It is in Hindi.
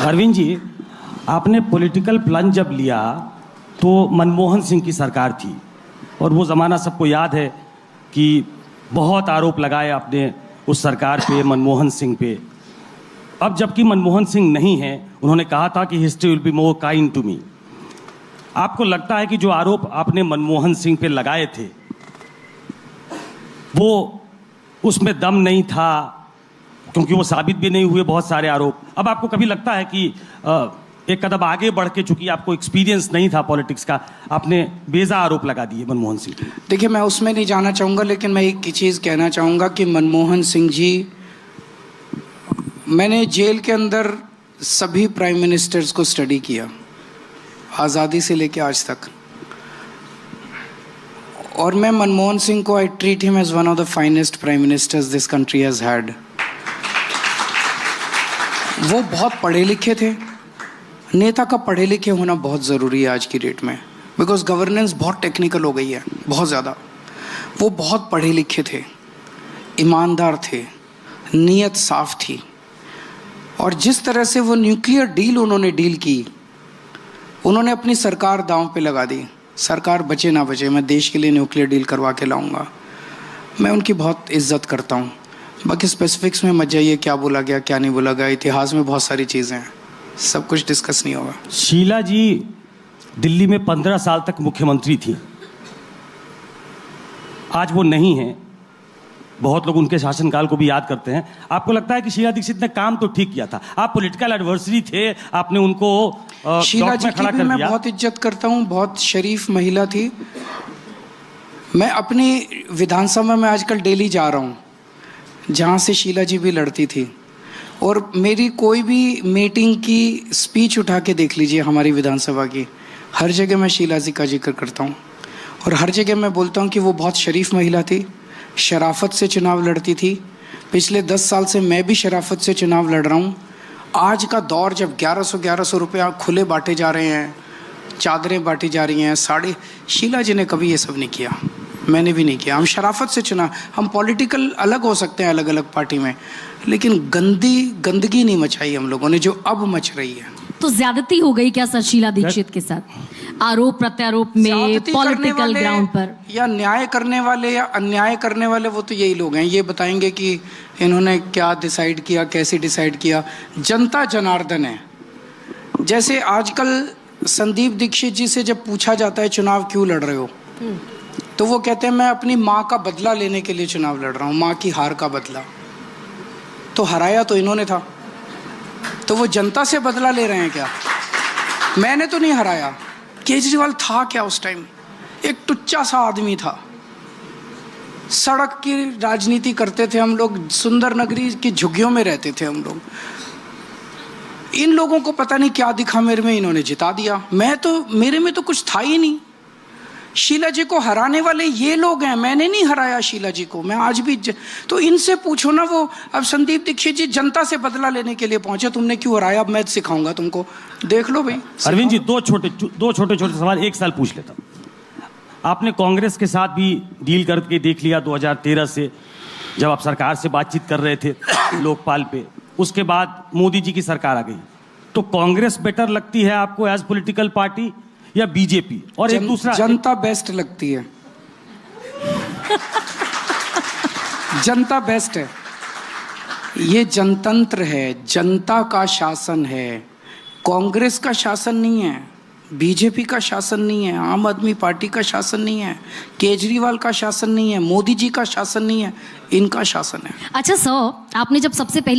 अरविंद जी, आपने पॉलिटिकल प्लान जब लिया तो मनमोहन सिंह की सरकार थी और वो ज़माना सबको याद है कि बहुत आरोप लगाए आपने उस सरकार पे, मनमोहन सिंह पे। अब जबकि मनमोहन सिंह नहीं है, उन्होंने कहा था कि history will be more kind to me. आपको लगता है कि जो आरोप आपने मनमोहन सिंह पे लगाए थे वो उसमें दम नहीं था, क्योंकि वो साबित भी नहीं हुए बहुत सारे आरोप? अब आपको कभी लगता है कि एक कदम आगे बढ़ के, चूंकि आपको एक्सपीरियंस नहीं था पॉलिटिक्स का, आपने बेजा आरोप लगा दिए मनमोहन सिंह पे? देखिए, मैं उसमें नहीं जाना चाहूँगा, लेकिन मैं एक चीज़ कहना चाहूँगा कि मनमोहन सिंह जी, मैंने जेल के अंदर सभी प्राइम मिनिस्टर्स को स्टडी किया, आज़ादी से लेकर आज तक, और मैं मनमोहन सिंह को I treat him as one of the finest prime ministers this country has had. वो बहुत पढ़े लिखे थे। नेता का पढ़े लिखे होना बहुत ज़रूरी है आज की डेट में, बिकॉज गवर्नेंस बहुत टेक्निकल हो गई है, बहुत ज़्यादा। वो बहुत पढ़े लिखे थे, ईमानदार थे, नीयत साफ थी, और जिस तरह से वो न्यूक्लियर डील उन्होंने डील की, उन्होंने अपनी सरकार दांव पे लगा दी। सरकार बचे ना बचे, मैं देश के लिए न्यूक्लियर डील करवा के लाऊंगा। मैं उनकी बहुत इज्जत करता हूँ। बाकी स्पेसिफिक्स में मत जाइए, क्या बोला गया क्या नहीं बोला गया, इतिहास में बहुत सारी चीज़ें हैं, सब कुछ डिस्कस नहीं होगा। शीला जी दिल्ली में 15 साल तक मुख्यमंत्री थी, आज वो नहीं है। बहुत लोग उनके शासनकाल को भी याद करते हैं। आपको लगता है कि शीला दीक्षित ने काम तो ठीक किया था? आप पॉलिटिकल एडवर्सरी थे, आपने उनको शीला जी की भी मैं बहुत इज्जत करता हूँ, बहुत शरीफ महिला थी। मैं अपनी विधानसभा में आजकल डेली जा रहा हूँ, जहाँ से शीला जी भी लड़ती थी, और मेरी कोई भी मीटिंग की स्पीच उठा के देख लीजिए हमारी विधानसभा की, हर जगह मैं शीला जी का जिक्र करता हूँ, और हर जगह मैं बोलता हूँ कि वो बहुत शरीफ महिला थी, शराफत से चुनाव लड़ती थी। पिछले 10 साल से मैं भी शराफत से चुनाव लड़ रहा हूँ। आज का दौर जब 1100 रुपया खुले बांटे जा रहे हैं, चादरें बांटी जा रही हैं, साड़ी, शीला जी ने कभी ये सब नहीं किया, मैंने भी नहीं किया। हम शराफत से चुना, हम पॉलिटिकल अलग हो सकते हैं अलग अलग पार्टी में, लेकिन गंदगी नहीं मचाई हम लोगों ने, जो अब मच रही है। तो ज्यादती हो गई क्या सर शीला दीक्षित के साथ, आरोप प्रत्यारोप में, पॉलिटिकल ग्राउंड पर? या न्याय करने वाले या अन्याय करने वाले, वो तो यही लोग हैं, ये बताएंगे कि इन्होंने क्या डिसाइड किया, कैसे डिसाइड किया। जनता जनार्दन है। जैसे आजकल संदीप दीक्षित जी से जब पूछा जाता है चुनाव क्यों लड़ रहे हो, तो वो कहते हैं मैं अपनी माँ का बदला लेने के लिए चुनाव लड़ रहा हूँ, माँ की हार का बदला। तो हराया तो इन्होंने था, तो वो जनता से बदला ले रहे हैं क्या? मैंने तो नहीं हराया। केजरीवाल था क्या उस टाइम? एक टुच्चा सा आदमी था। सड़क की राजनीति करते थे हम लोग, सुंदर नगरी की झुग्गियों में रहते थे हम लोग। इन लोगों को पता नहीं क्या दिखा मेरे में, इन्होंने जिता दिया। मेरे में तो कुछ था ही नहीं। शीला जी को हराने वाले ये लोग हैं, मैंने नहीं हराया शीला जी को। मैं आज भी तो इनसे पूछो ना। वो अब संदीप दीक्षित जी जनता से बदला लेने के लिए पहुंचे, तुमने क्यों हराया? अब मैं सिखाऊंगा तुमको, देख लो भाई। अरविंद जी, दो छोटे सवाल एक साल पूछ लेता हूं। आपने कांग्रेस के साथ भी डील करके देख लिया 2013 से, जब आप सरकार से बातचीत कर रहे थे लोकपाल पे। उसके बाद मोदी जी की सरकार आ गई, तो कांग्रेस बेटर लगती है आपको एज पॉलिटिकल पार्टी या बीजेपी? और एक दूसरा, जनता बेस्ट लगती है। जनता बेस्ट है। ये जनतंत्र है, जनता का शासन है, कांग्रेस का शासन नहीं है, बीजेपी का शासन नहीं है, आम आदमी पार्टी का शासन नहीं है, केजरीवाल का शासन नहीं है, मोदी जी का शासन नहीं है, इनका शासन है। अच्छा सर, आपने जब सबसे पहले